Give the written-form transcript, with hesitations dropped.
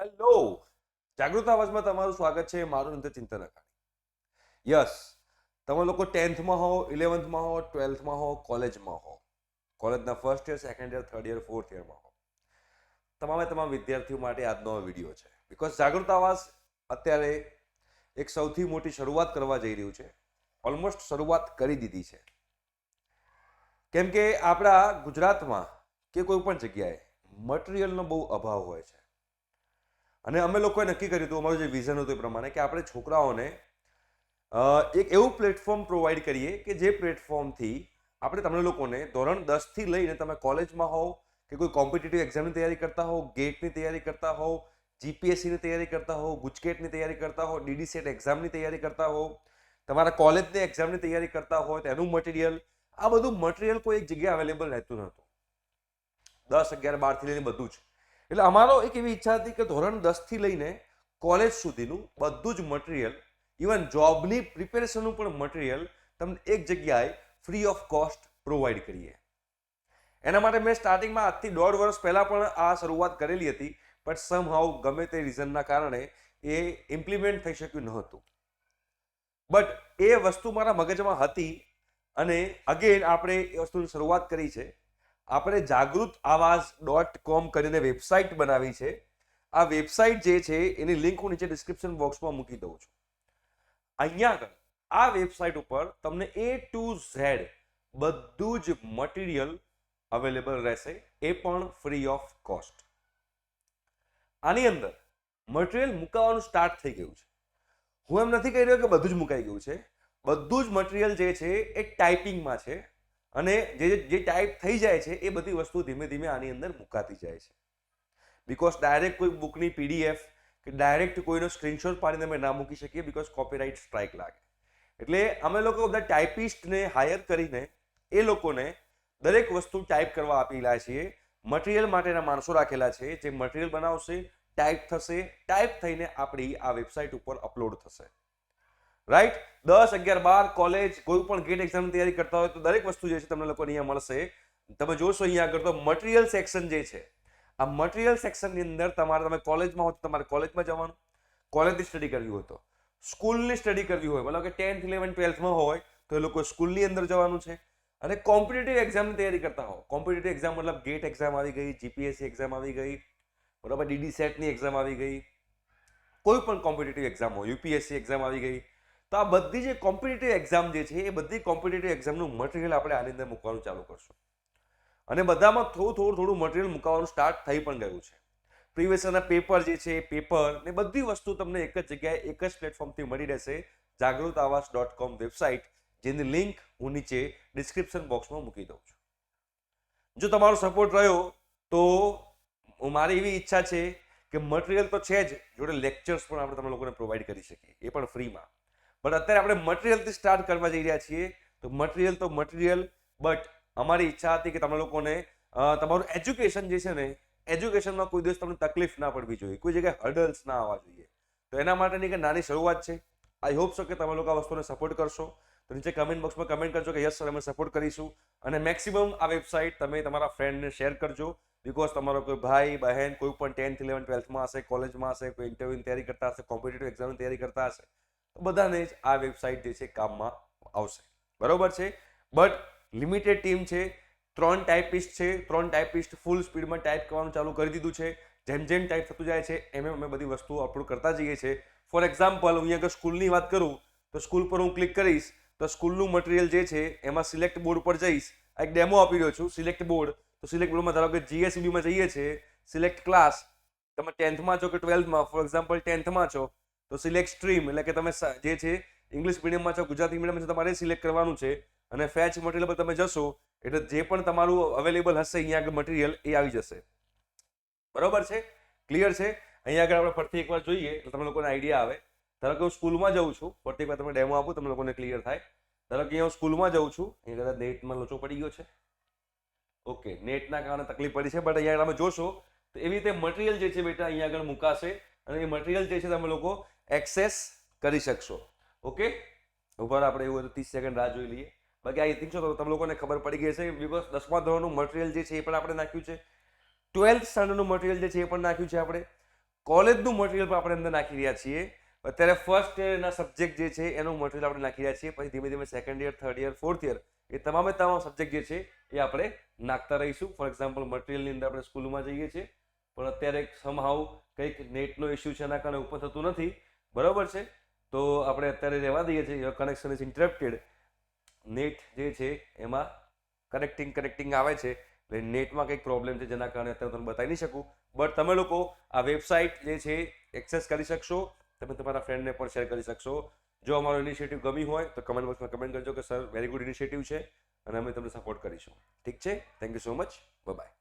Hello, જાગૃત અવાજમાં તમારું સ્વાગત છે. મારું નામ છે ચિંતન અકાણી. યસ, તમે લોકો 10th માં હો, 11th માં હો, 12th માં હો, કોલેજમાં હો, કોલેજના first year, second year, third year, fourth યરમાં હો, તમામ વિદ્યાર્થીઓ માટે આજનો વિડીયો છે. બીકોઝ જાગૃત આવાજ અત્યારે એક સૌથી મોટી શરૂઆત કરવા જઈ રહ્યું છે. ઓલમોસ્ટ શરૂઆત કરી દીધી છે. કેમ કે આપણા ગુજરાતમાં કે કોઈ પણ જગ્યાએ મટીરિયલનો બહુ અભાવ હોય છે. અને અમે લોકોએ નક્કી કર્યું હતું, અમારું જે વિઝન હતું એ પ્રમાણે, કે આપણે છોકરાઓને એક એવું પ્લેટફોર્મ પ્રોવાઈડ કરીએ કે જે પ્લેટફોર્મથી આપણે તમને લોકોને ધોરણ 10થી લઈને તમે કોલેજમાં હોવ કે કોઈ કોમ્પિટિટિવ એક્ઝામની તૈયારી કરતા હોવ, ગેટની તૈયારી કરતા હોવ, જીપીએસસીની તૈયારી કરતા હોવ, ગુજકેટની તૈયારી કરતા હોવ, ડીડીસેટ એક્ઝામની તૈયારી કરતા હોવ, તમારા કોલેજની એક્ઝામની તૈયારી કરતા હોય તેનું મટીરિયલ, આ બધું મટીરિયલ કોઈ એક જગ્યાએ અવેલેબલ રહેતું નહોતું. 10, 11, 12થી લઈને બધું જ. એટલે અમારો એક એવી ઈચ્છા હતી કે ધોરણ 10થી લઈને કોલેજ સુધીનું બધું જ મટીરિયલ, ઇવન જોબની પ્રિપેરેશનનું પણ મટીરિયલ તમને એક જગ્યાએ ફ્રી ઓફ કોસ્ટ પ્રોવાઈડ કરીએ. એના માટે મેં સ્ટાર્ટિંગમાં આજથી 1.5 વર્ષ પહેલાં પણ આ શરૂઆત કરેલી હતી, બટ સમહાઉ ગમે તે રીઝનના કારણે એ ઇમ્પ્લિમેન્ટ થઈ શક્યું નહોતું. બટ એ વસ્તુ મારા મગજમાં હતી અને અગેન આપણે એ વસ્તુની શરૂઆત કરી છે. આપણે જાગૃત આવાજ.com કરીને વેબસાઇટ બનાવી છે. આ વેબસાઇટ જે છે એની લિંક હું નીચે ડિસ્ક્રિપ્શન બોક્સમાં મૂકી દઉં છું. અહીંયા આગળ આ વેબસાઇટ ઉપર તમને A to Z બધું જ મટીરિયલ અવેલેબલ રહેશે, એ પણ ફ્રી ઓફ કોસ્ટ. આની અંદર મટીરિયલ મુકાવાનું સ્ટાર્ટ થઈ ગયું છે. હું એમ નથી કહી રહ્યો કે બધું જ મુકાઈ ગયું છે. બધું જ મટીરિયલ જે છે એ ટાઈપિંગમાં છે અને જે ટાઈપ થઈ જાય છે એ બધી વસ્તુ ધીમે ધીમે આની અંદર મુકાતી જાય છે. બીકોઝ ડાયરેક્ટ કોઈ બુકની PDF કે ડાયરેક્ટ કોઈનો સ્ક્રીનશોટ પાડીને અમે ના મૂકી શકીએ, બીકોઝ કોપીરાઇટ સ્ટ્રાઇક લાગે. એટલે અમે લોકો બધા ટાઈપિસ્ટને હાયર કરીને એ લોકોને દરેક વસ્તુ ટાઈપ કરવા આપેલા છીએ. મટીરિયલ માટેના માણસો રાખેલા છે જે મટીરિયલ બનાવશે, ટાઈપ થશે, ટાઈપ થઈને આપણી આ વેબસાઇટ ઉપર અપલોડ થશે. રાઈટ? 10, 11, 12 કોલેજ, કોઈ પણ ગેટ એક્ઝામની તૈયારી કરતા હોય તો દરેક વસ્તુ જે છે તમને લોકો અહીંયા મળશે. તમે જોશો અહીંયા આગળ તો મટીરિયલ સેક્શન જે છે, આ મટીરિયલ સેક્શનની અંદર તમે કોલેજમાં હો તો તમારે કોલેજમાં જવાનું, કોલેજની સ્ટડી કરવી હોય તો, સ્કૂલની સ્ટડી કરવી હોય, મતલબ કે 10th, 11, 12માં હોય તો એ લોકો સ્કૂલની અંદર જવાનું છે. અને કોમ્પિટિટિવ એક્ઝામની તૈયારી કરતા હો, કોમ્પિટિટિવ એક્ઝામ મતલબ ગેટ એક્ઝામ આવી ગઈ, જીપીએસસી એક્ઝામ આવી ગઈ, બરાબર, ડીડીસેટની એક્ઝામ આવી ગઈ, કોઈ પણ કોમ્પિટિટિવ એક્ઝામ હોય, યુપીએસસી એક્ઝામ આવી ગઈ, તો આ બધી જે કોમ્પિટિટિવ એક્ઝામ જે છે એ બધી કોમ્પિટિટિવ એક્ઝામનું મટીરિયલ આપણે આની અંદર મૂકવાનું ચાલુ કરશું. અને બધામાં થોડું મટીરિયલ મૂકવાનું સ્ટાર્ટ થઈ પણ ગયું છે. પ્રીવિયસ યરના પેપર જે છે, પેપર ને બધી વસ્તુ તમને એક જ જગ્યાએ એક જ પ્લેટફોર્મથી મળી રહેશે. જાગૃતઆવાસ.com વેબસાઇટ, જેની લિંક હું નીચે ડિસ્ક્રિપ્શન બોક્સમાં મૂકી દઉં છું. જો તમારો સપોર્ટ રહ્યો તો મારી એવી ઈચ્છા છે કે મટીરિયલ તો છે જ, જોડે લેક્ચર્સ પણ આપણે તમે લોકોને પ્રોવાઈડ કરી શકીએ, એ પણ ફ્રીમાં. બટ અત્યારે આપણે મટીરિયલથી સ્ટાર્ટ કરવા જઈ રહ્યા છીએ. તો મટીરિયલ, બટ અમારી ઈચ્છા હતી કે તમે લોકોને તમારું એજ્યુકેશન જે છે ને, એજ્યુકેશનમાં કોઈ દિવસ તમને તકલીફ ના પડવી જોઈએ, કોઈ જગ્યાએ હર્ડલ્સ ના આવવા જોઈએ. તો એના માટેની એક નાની શરૂઆત છે. આઈ હોપ સો કે તમે લોકો આ વસ્તુને સપોર્ટ કરશો. તો નીચે કમેન્ટ બોક્સમાં કમેન્ટ કરજો કે યસ સર, અમે સપોર્ટ કરીશું. અને મેક્સિમમ આ વેબસાઇટ તમે તમારા ફ્રેન્ડને શેર કરજો. બીકોઝ તમારો કોઈ ભાઈ બહેન કોઈ પણ 10th, 11, 12માં હશે, કોલેજમાં હશે, કોઈ ઇન્ટરવ્યુની તૈયારી કરતા હશે, કોમ્પિટિટિવ એક્ઝામની તૈયારી કરતા હશે, તો બધાને જ આ વેબસાઇટ જે છે કામમાં આવશે. બરોબર છે? બટ લિમિટેડ ટીમ છે, 3 ટાઈપિસ્ટ છે, 3 ટાઈપિસ્ટ ફૂલ સ્પીડમાં ટાઈપ કરવાનું ચાલુ કરી દીધું છે. જેમ ટાઈપ થતું જાય છે એમ અમે બધી વસ્તુઓ અપલોડ કરતા જઈએ છીએ. ફોર એક્ઝામ્પલ, હું અહીંયા આગળ સ્કૂલની વાત કરું તો સ્કૂલ પર હું ક્લિક કરીશ તો સ્કૂલનું મટીરિયલ જે છે એમાં સિલેક્ટ બોર્ડ પર જઈશ. એક ડેમો આપી રહ્યો છું, સિલેક્ટ બોર્ડ. તો સિલેક્ટ બોર્ડમાં ધારો કે જીએસબીમાં જઈએ છીએ, સિલેક્ટ ક્લાસ. તમે 10thમાં છો કે 12થમાં, ફોર એક્ઝામ્પલ 10thમાં છો તો સિલેક્ટ સ્ટ્રીમ, એટલે કે તમે જે છે ઇંગ્લિશ મીડિયમમાં છો, ગુજરાતી મીડિયમમાં છો, તમારે સિલેક્ટ કરવાનું છે. અને ફેચ મટીરિયલ પર તમે જશો એટલે જે પણ તમારું અવેલેબલ હશે અહીંયા આગળ મટીરિયલ એ આવી જશે. બરોબર છે? ક્લિયર છે? અહીંયા આગળ આપણે ફરીથી એકવાર જોઈએ એટલે તમને લોકોને આઈડિયા આવે. ધારો કે હું સ્કૂલમાં જાઉં છું, ફરીથી એકવાર તમે ડેમો આપો, તમને લોકોને ક્લિયર થાય. ધારો કે હું સ્કૂલમાં જાઉં છું, અહીંયા કદાચ નેટમાં લોચો પડી ગયો છે. ઓકે, નેટના કારણે તકલીફ પડી છે, બટ અહીંયા તમે જોશો તો એવી રીતે મટીરિયલ જે છે બેટા અહીંયા આગળ મુકાશે અને એ મટીરિયલ જે છે તમે લોકો એક્સેસ કરી શકશો. ઓકે, ઉપર આપણે એવું 30 સેકન્ડ રાહ જોઈ લઈએ. બાકી આઈ થિંક છો તમે લોકોને ખબર પડી ગઈ છે, બીકોઝ 10મા ધોરણનું મટીરિયલ જે છે એ પણ આપણે નાખ્યું છે. 12th સ્ટાન્ડર્ડનું મટીરિયલ જે છે એ પણ નાખ્યું છે આપણે. કોલેજનું મટીરિયલ પણ આપણે અંદર નાખી રહ્યા છીએ. અત્યારે ફર્સ્ટ યરના સબ્જેક્ટ જે છે એનું મટીરિયલ આપણે નાખી રહ્યા છીએ. પછી ધીમે ધીમે second year, third year, fourth year એ તમામ સબ્જેક્ટ જે છે એ આપણે નાખતા રહીશું. ફોર એક્ઝામ્પલ મટીરિયલની અંદર આપણે સ્કૂલમાં જઈએ છીએ પણ અત્યારે સમહાઉ કંઈક નેટનો ઇસ્યુ છે એના કારણે ઉપર થતું નથી, બરાબર છે. તો આપણે અત્યારે રહેવા દઈએ છીએ. Your connection is interrupted. Net જે છે એમાં કનેક્ટિંગ આવે છે એટલે નેટમાં કંઈક પ્રોબ્લેમ છે જેના કારણે અત્યારે તમને બતાવી નહીં શકું. બટ તમે લોકો આ વેબસાઇટ જે છે એક્સેસ કરી શકશો. તમે તમારા ફ્રેન્ડને પણ શેર કરી શકશો. જો અમારો ઇનિશિયેટિવ ગમી હોય તો કમેન્ટ બોક્સમાં કમેન્ટ કરજો કે સર વેરી ગુડ ઇનિશિયેટિવ છે અને અમે તમને સપોર્ટ કરીશું. ઠીક છે, thank you so much, by.